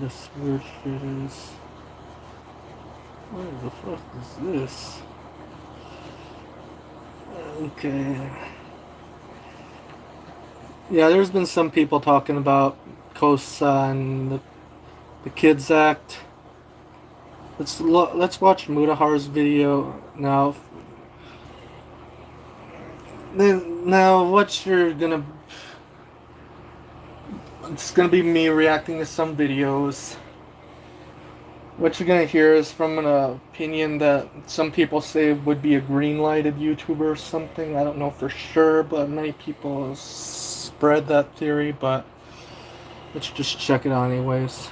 this weird shit is. What the fuck is this? Okay. Yeah, there's been some people talking about KOSA and the Kids Act. Let's watch Mudahar's video now. Now what you're gonna... It's gonna be me reacting to some videos. What you're gonna hear is from an opinion that some people say would be a green-lighted YouTuber or something. I don't know for sure, but many people spread that theory, but let's just check it out anyways.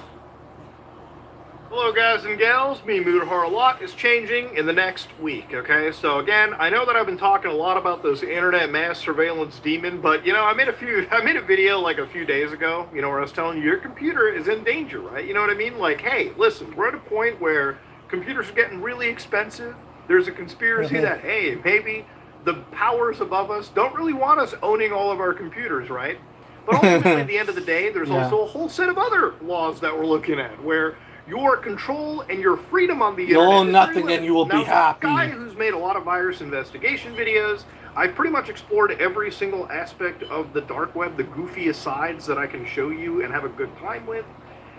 Hello guys and gals, me Mudahar. A lot is changing in the next week, okay? So again, I know that I've been talking a lot about this internet mass surveillance demon, but you know, I made a video like a few days ago, you know, where I was telling you your computer is in danger, right? You know what I mean? Like, hey, listen, we're at a point where computers are getting really expensive. There's a conspiracy that, hey, maybe the powers above us don't really want us owning all of our computers, right? But ultimately, at the end of the day, there's also a whole set of other laws that we're looking at where your control and your freedom on the internet. You'll own nothing and you will be happy. Guy who's made a lot of virus investigation videos. I've pretty much explored every single aspect of the dark web, the goofiest sides that I can show you and have a good time with.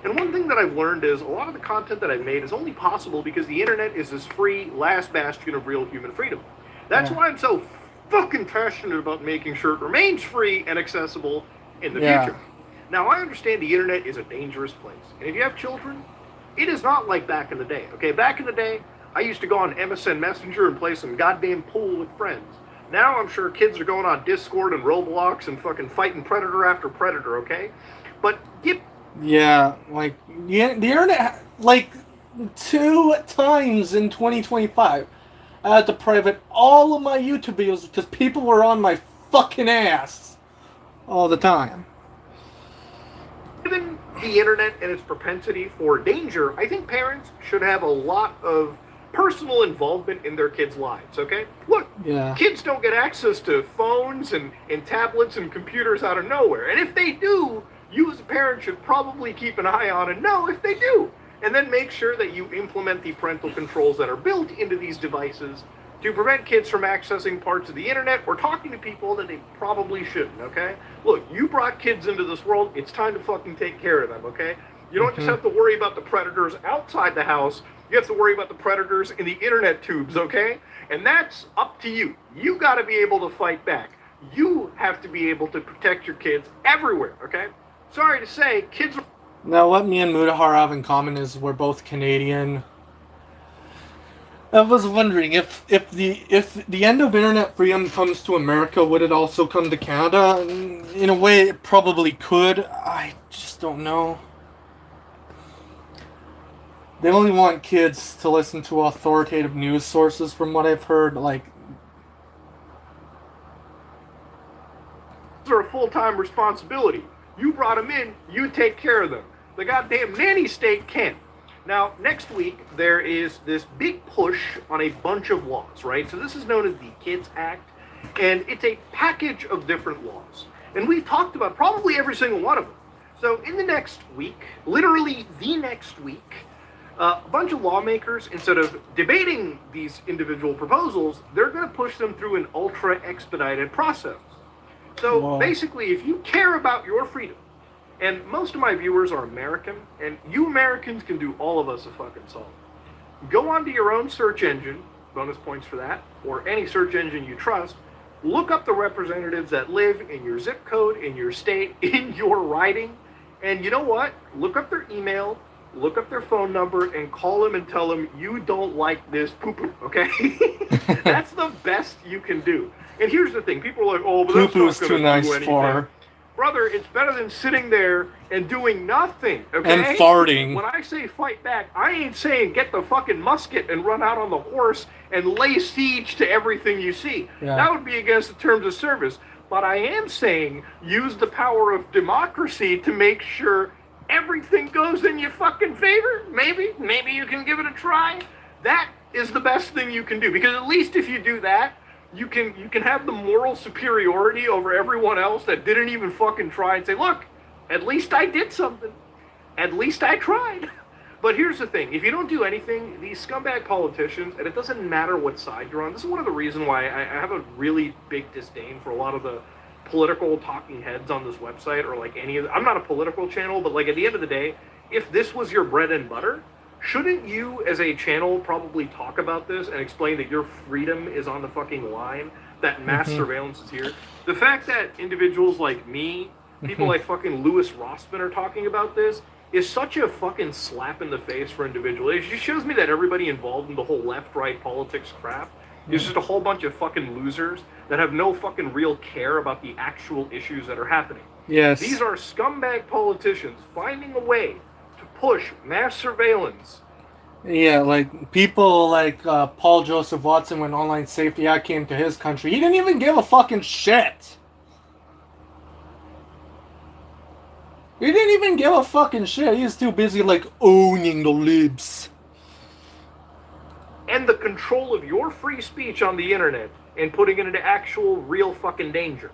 And one thing that I've learned is a lot of the content that I've made is only possible because the internet is this free last bastion of real human freedom. That's why I'm so fucking passionate about making sure it remains free and accessible in the future. Now, I understand the internet is a dangerous place. And if you have children, it is not like back in the day, okay? Back in the day, I used to go on MSN Messenger and play some goddamn pool with friends. Now I'm sure kids are going on Discord and Roblox and fucking fighting predator after predator, okay? But yeah, like, the internet, like, 2 times in 2025, I had to private all of my YouTube videos because people were on my fucking ass all the time. Given the internet and its propensity for danger, I think parents should have a lot of personal involvement in their kids' lives, okay? Look, kids don't get access to phones and tablets and computers out of nowhere. And if they do, you as a parent should probably keep an eye on and know if they do. And then make sure that you implement the parental controls that are built into these devices to prevent kids from accessing parts of the internet or talking to people that they probably shouldn't, okay? Look, you brought kids into this world, it's time to fucking take care of them, okay? You don't just have to worry about the predators outside the house, you have to worry about the predators in the internet tubes, okay? And that's up to you. You gotta be able to fight back. You have to be able to protect your kids everywhere, okay? Sorry to say, kids are... Now, what me and Mudahar have in common is we're both Canadian. I was wondering if the end of internet freedom comes to America, would it also come to Canada? In a way, it probably could. I just don't know. They only want kids to listen to authoritative news sources, from what I've heard. Like, are a full-time responsibility. You brought them in, you take care of them. The goddamn nanny state can't. Now, next week, there is this big push on a bunch of laws, right? So this is known as the Kids Act, and it's a package of different laws. And we've talked about probably every single one of them. So in the next week, literally the next week, a bunch of lawmakers, instead of debating these individual proposals, they're going to push them through an ultra-expedited process. So basically, if you care about your freedom, and most of my viewers are American, and you Americans can do all of us a fucking solid. Go onto your own search engine, bonus points for that, or any search engine you trust, look up the representatives that live in your zip code, in your state, in your riding, and you know what? Look up their email, look up their phone number, and call them and tell them you don't like this poo-poo, okay? That's the best you can do. And here's the thing, people are like, oh, but that's not too nice do anything. for. Brother, it's better than sitting there and doing nothing, okay? And farting. When I say fight back, I ain't saying get the fucking musket and run out on the horse and lay siege to everything you see. That would be against the terms of service. But I am saying use the power of democracy to make sure everything goes in your fucking favor. Maybe you can give it a try. That is the best thing you can do. Because at least if you do that, you can have the moral superiority over everyone else that didn't even fucking try and say, look, at least I did something. At least I tried. But here's the thing: if you don't do anything, these scumbag politicians, and it doesn't matter what side you're on. This is one of the reasons why I have a really big disdain for a lot of the political talking heads on this website, or like any of. I'm not a political channel, but like at the end of the day, if this was your bread and butter, shouldn't you, as a channel, probably talk about this and explain that your freedom is on the fucking line, that mass surveillance is here? The fact that individuals like me, people like fucking Louis Rossman are talking about this is such a fucking slap in the face for individuals. It just shows me that everybody involved in the whole left-right politics crap is just a whole bunch of fucking losers that have no fucking real care about the actual issues that are happening. Yes. These are scumbag politicians finding a way to push mass surveillance. Yeah, like people like Paul Joseph Watson, when Online Safety Act came to his country, he didn't even give a fucking shit. He didn't even give a fucking shit. He was too busy like owning the libs. And the control of your free speech on the internet and putting it into actual real fucking danger.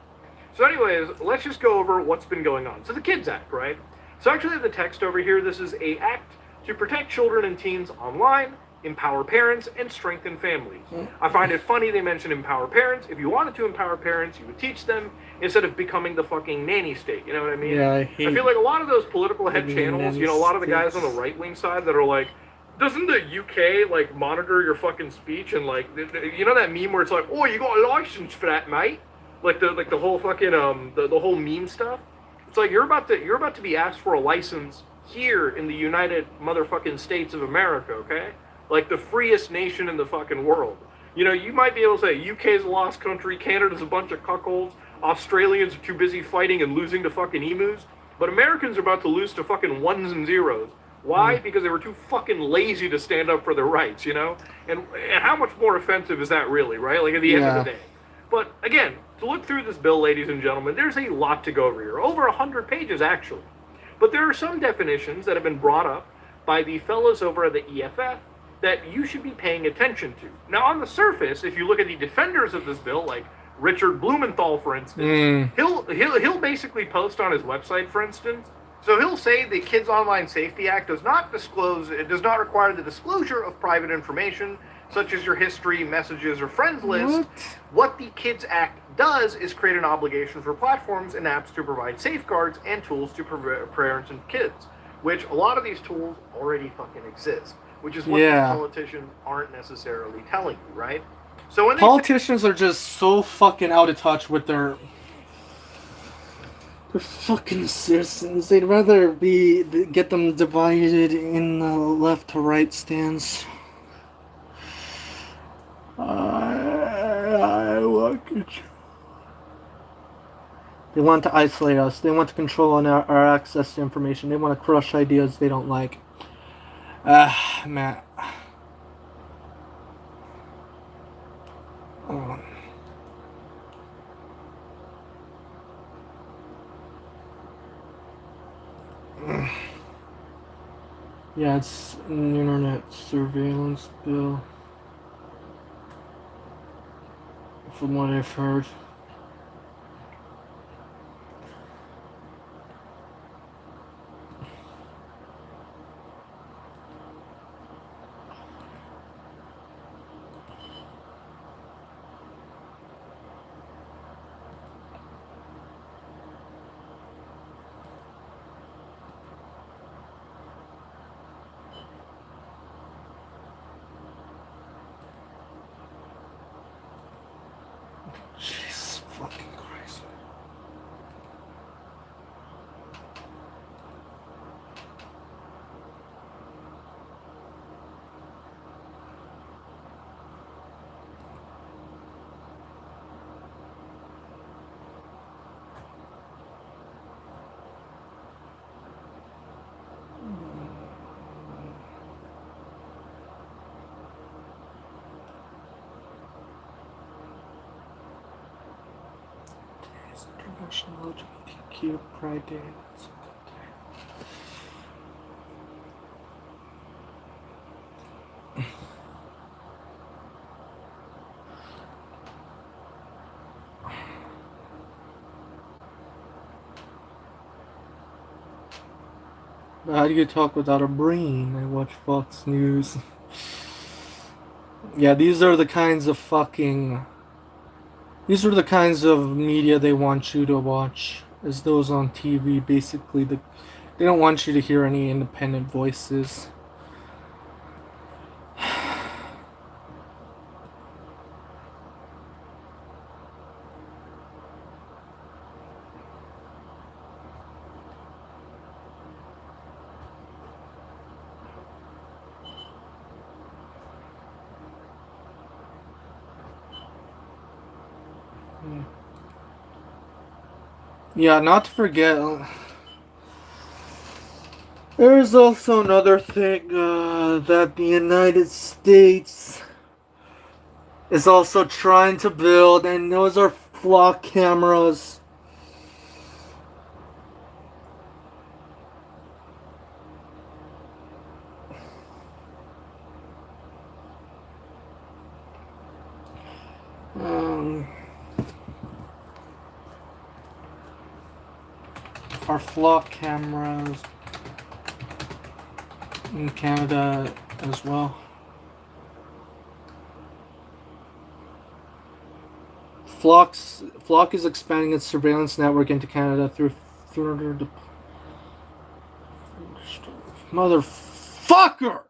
So anyways, let's just go over what's been going on. So the Kids Act, right? So actually the text over here, this is a act to protect children and teens online, empower parents, and strengthen families. I find it funny they mention empower parents. If you wanted to empower parents, you would teach them instead of becoming the fucking nanny state. You know what I mean? Yeah, I feel like a lot of those political head channels, you know, a lot of the guys on the states. right-wing side that are like, doesn't the UK like monitor your fucking speech, and like, you know that meme where it's like, oh, you got a license for that, mate? Like the whole fucking the whole meme stuff. It's like you're about to be asked for a license here in the United motherfucking States of America, okay? Like the freest nation in the fucking world. You know, you might be able to say UK's a lost country, Canada's a bunch of cuckolds, Australians are too busy fighting and losing to fucking emus, but Americans are about to lose to fucking ones and zeros. Why? Because they were too fucking lazy to stand up for their rights, you know? And how much more offensive is that really, right? Like at the end of the day. But again, to look through this bill, ladies and gentlemen, there's a lot to go over here. Over 100 pages, actually. But there are some definitions that have been brought up by the fellows over at the EFF that you should be paying attention to. Now, on the surface, if you look at the defenders of this bill, like Richard Blumenthal, for instance, he'll basically post on his website, for instance. So he'll say the Kids Online Safety Act does not require the disclosure of private information, such as your history, messages, or friends list. What the Kids Act does is create an obligation for platforms and apps to provide safeguards and tools to parents and kids, which a lot of these tools already fucking exist, which is what the politicians aren't necessarily telling you, right? So when politicians are just so fucking out of touch with their fucking citizens. They'd rather get them divided in the left to right stance. I want control. They want to isolate us. They want to control our access to information. They want to crush ideas they don't like. Matt. Oh. Yeah, it's an internet surveillance bill, from what I've heard. Jesus fucking Christ. International LGBTQ Pride Day. That's a good day. How do you talk without a brain? I watch Fox News. Yeah, these are the kinds of fucking. These are the kinds of media they want you to watch, as those on TV. Basically, they don't want you to hear any independent voices. Yeah, not to forget, there's also another thing that the United States is also trying to build, and those are flock cameras. Um, are flock cameras in Canada as well. Flock is expanding its surveillance network into Canada through motherfucker.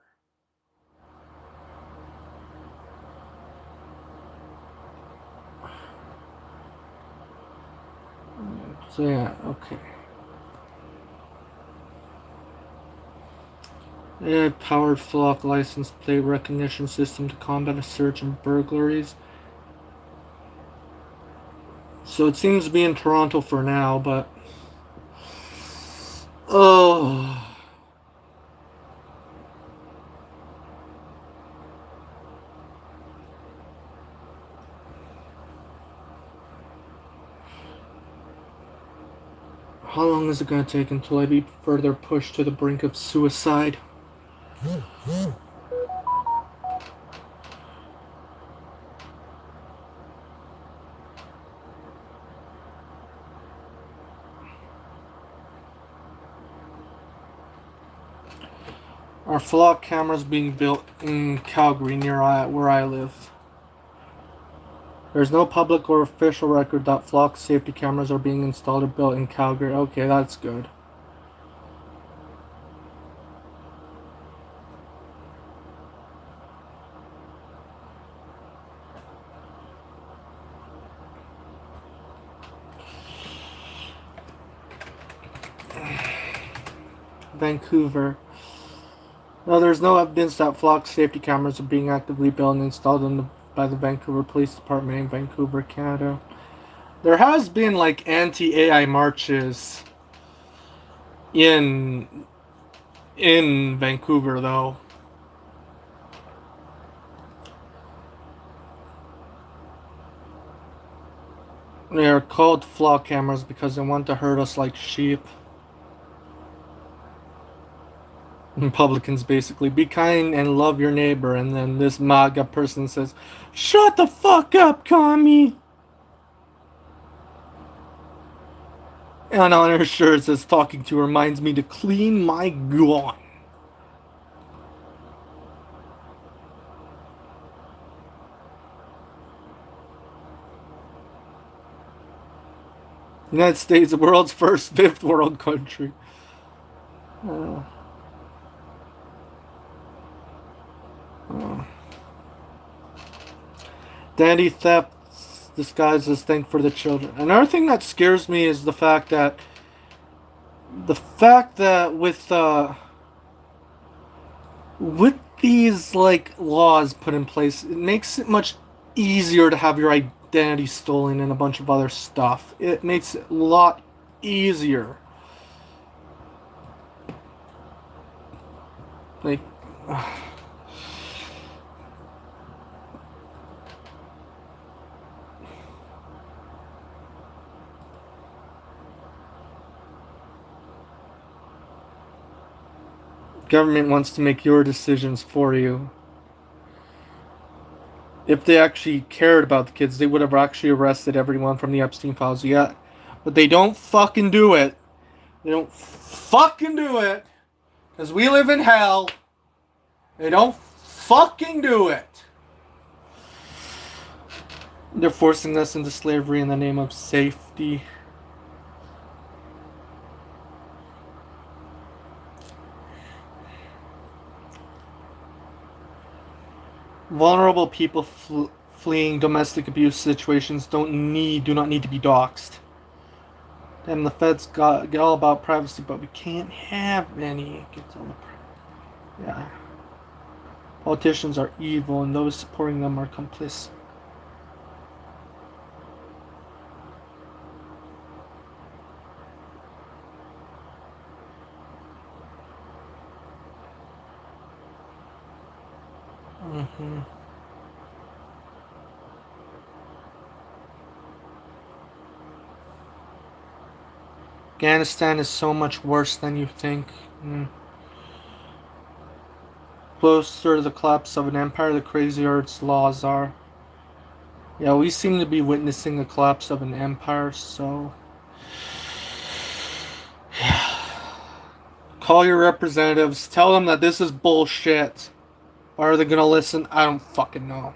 So yeah, okay. AI-powered flock license plate recognition system to combat a surge in burglaries. So it seems to be in Toronto for now, but oh, how long is it going to take until I be further pushed to the brink of suicide? Are flock cameras being built in Calgary near where I live? There's no public or official record that flock safety cameras are being installed or built in Calgary. Okay, that's good. Vancouver. No, there's no evidence that flock safety cameras are being actively built and installed by the Vancouver Police Department in Vancouver, Canada. There has been like anti-AI marches in Vancouver though. They are called flock cameras because they want to herd us like sheep. Republicans basically be kind and love your neighbor, and then this MAGA person says, "Shut the fuck up, commie." And on her shirt says, "Talking to reminds me to clean my gun." United States, the world's first fifth world country. Uh, uh. Identity theft disguised as thing for the children. Another thing that scares me is the fact that with these like laws put in place, it makes it much easier to have your identity stolen and a bunch of other stuff. It makes it a lot easier. Like government wants to make your decisions for you. If they actually cared about the kids, they would have actually arrested everyone from the Epstein files yet. But they don't fucking do it. They don't fucking do it. Because we live in hell. They don't fucking do it. They're forcing us into slavery in the name of safety. Vulnerable people fleeing domestic abuse situations do not need to be doxxed. Damn, the feds get all about privacy, but we can't have any. It gets all the yeah. Politicians are evil, and those supporting them are complicit. Mm-hmm. Afghanistan is so much worse than you think. Closer to the collapse of an empire, the crazier its laws are. Yeah, we seem to be witnessing the collapse of an empire, so... Call your representatives, tell them that this is bullshit. Why are they gonna listen? I don't fucking know.